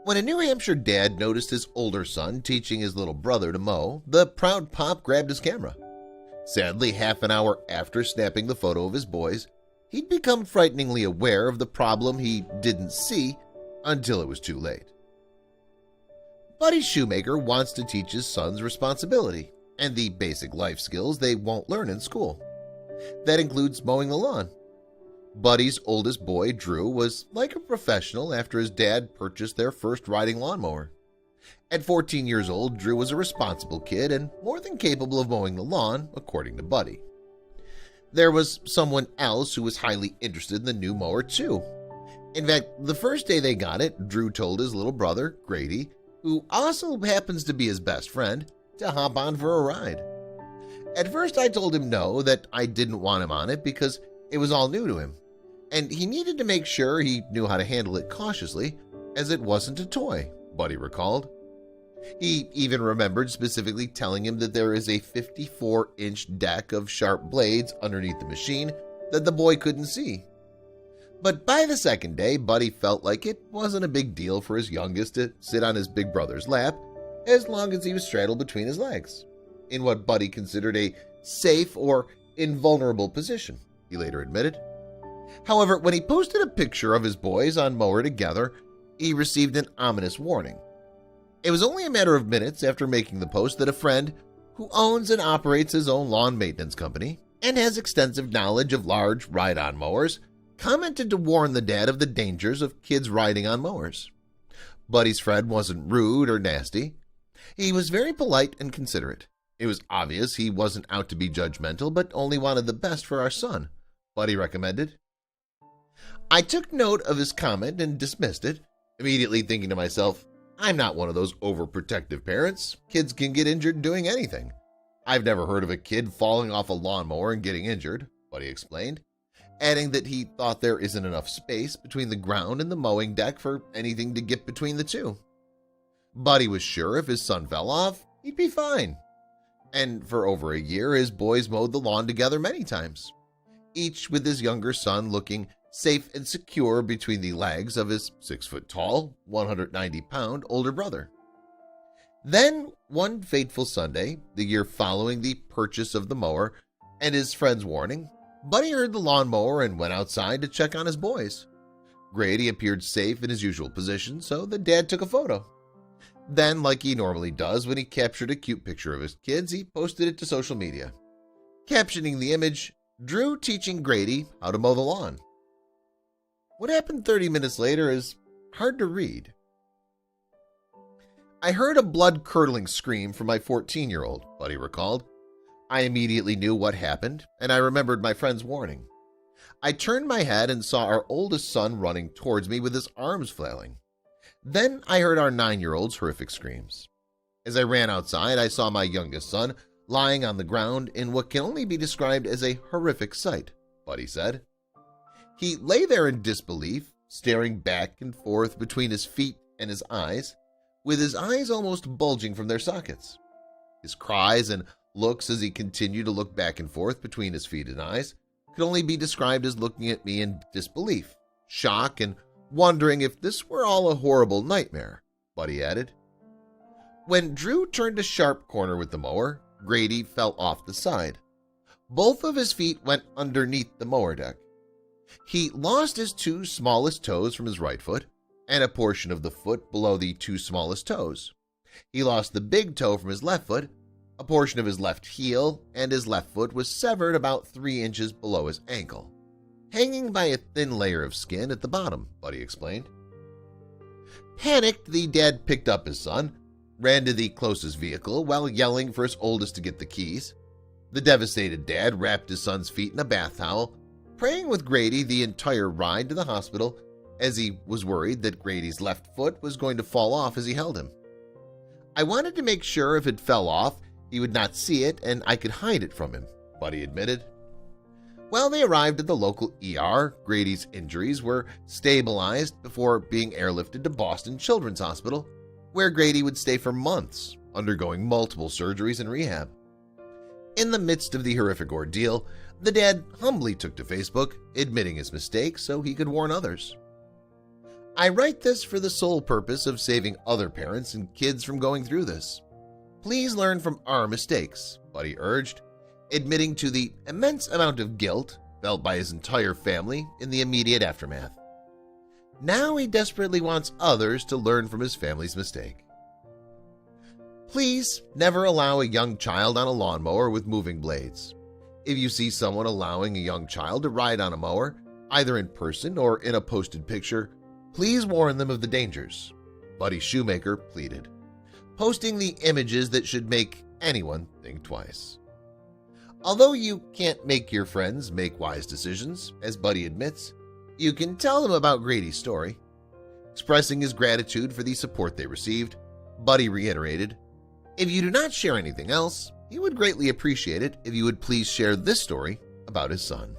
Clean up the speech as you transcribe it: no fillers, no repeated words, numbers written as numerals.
When a New Hampshire dad noticed his older son teaching his little brother to mow, the proud pop grabbed his camera. Sadly, half an hour after snapping the photo of his boys, he'd become frighteningly aware of the problem he didn't see until it was too late. Buddy Shoemaker wants to teach his sons responsibility and the basic life skills they won't learn in school. That includes mowing the lawn. Buddy's oldest boy, Drew, was like a professional after his dad purchased their first riding lawnmower. At 14 years old, Drew was a responsible kid and more than capable of mowing the lawn, according to Buddy. There was someone else who was highly interested in the new mower too. In fact, the first day they got it, Drew told his little brother, Grady, who also happens to be his best friend, to hop on for a ride. At first I told him no, that I didn't want him on it because it was all new to him, and he needed to make sure he knew how to handle it cautiously, as it wasn't a toy, Buddy recalled. He even remembered specifically telling him that there is a 54-inch deck of sharp blades underneath the machine that the boy couldn't see. But by the second day, Buddy felt like it wasn't a big deal for his youngest to sit on his big brother's lap as long as he was straddled between his legs, in what Buddy considered a safe or invulnerable position, he later admitted. However, when he posted a picture of his boys on mower together, he received an ominous warning. It was only a matter of minutes after making the post that a friend who owns and operates his own lawn maintenance company and has extensive knowledge of large ride-on mowers commented to warn the dad of the dangers of kids riding on mowers. Buddy's friend wasn't rude or nasty. He was very polite and considerate. It was obvious he wasn't out to be judgmental, but only wanted the best for our son, Buddy recommended. I took note of his comment and dismissed it, immediately thinking to myself, I'm not one of those overprotective parents. Kids can get injured doing anything. I've never heard of a kid falling off a lawnmower and getting injured, Buddy explained, adding that he thought there isn't enough space between the ground and the mowing deck for anything to get between the two. Buddy was sure if his son fell off, he'd be fine. And for over a year, his boys mowed the lawn together many times, each with his younger son looking safe and secure between the legs of his 6-foot-tall, 190-pound older brother. Then, one fateful Sunday, the year following the purchase of the mower and his friend's warning, Buddy heard the lawnmower and went outside to check on his boys. Grady appeared safe in his usual position, so the dad took a photo. Then, like he normally does when he captured a cute picture of his kids, he posted it to social media, captioning the image, "Drew teaching Grady how to mow the lawn." What happened 30 minutes later is hard to read. I heard a blood-curdling scream from my 14-year-old, Buddy recalled. I immediately knew what happened, and I remembered my friend's warning. I turned my head and saw our oldest son running towards me with his arms flailing. Then I heard our 9-year-old's horrific screams. As I ran outside, I saw my youngest son lying on the ground in what can only be described as a horrific sight, Buddy said. He lay there in disbelief, staring back and forth between his feet and his eyes, with his eyes almost bulging from their sockets. His cries and looks as he continued to look back and forth between his feet and eyes could only be described as looking at me in disbelief, shock, and wondering if this were all a horrible nightmare, Buddy added. When Drew turned a sharp corner with the mower, Grady fell off the side. Both of his feet went underneath the mower deck. He lost his 2 smallest toes from his right foot and a portion of the foot below the 2 smallest toes. He lost the big toe from his left foot, a portion of his left heel, and his left foot was severed about 3 inches below his ankle, hanging by a thin layer of skin at the bottom, Buddy explained. Panicked, the dad picked up his son, ran to the closest vehicle while yelling for his oldest to get the keys. The devastated dad wrapped his son's feet in a bath towel, praying with Grady the entire ride to the hospital as he was worried that Grady's left foot was going to fall off as he held him. I wanted to make sure if it fell off, he would not see it and I could hide it from him, Buddy admitted. While they arrived at the local ER, Grady's injuries were stabilized before being airlifted to Boston Children's Hospital, where Grady would stay for months, undergoing multiple surgeries and rehab. In the midst of the horrific ordeal, the dad humbly took to Facebook, admitting his mistake so he could warn others. I write this for the sole purpose of saving other parents and kids from going through this. Please learn from our mistakes, Buddy urged, admitting to the immense amount of guilt felt by his entire family in the immediate aftermath. Now he desperately wants others to learn from his family's mistake. Please never allow a young child on a lawnmower with moving blades. If you see someone allowing a young child to ride on a mower, either in person or in a posted picture, please warn them of the dangers, Buddy Shoemaker pleaded, posting the images that should make anyone think twice. Although you can't make your friends make wise decisions, as Buddy admits, you can tell them about Grady's story. Expressing his gratitude for the support they received, Buddy reiterated, "If you do not share anything else, he would greatly appreciate it if you would please share this story about his son."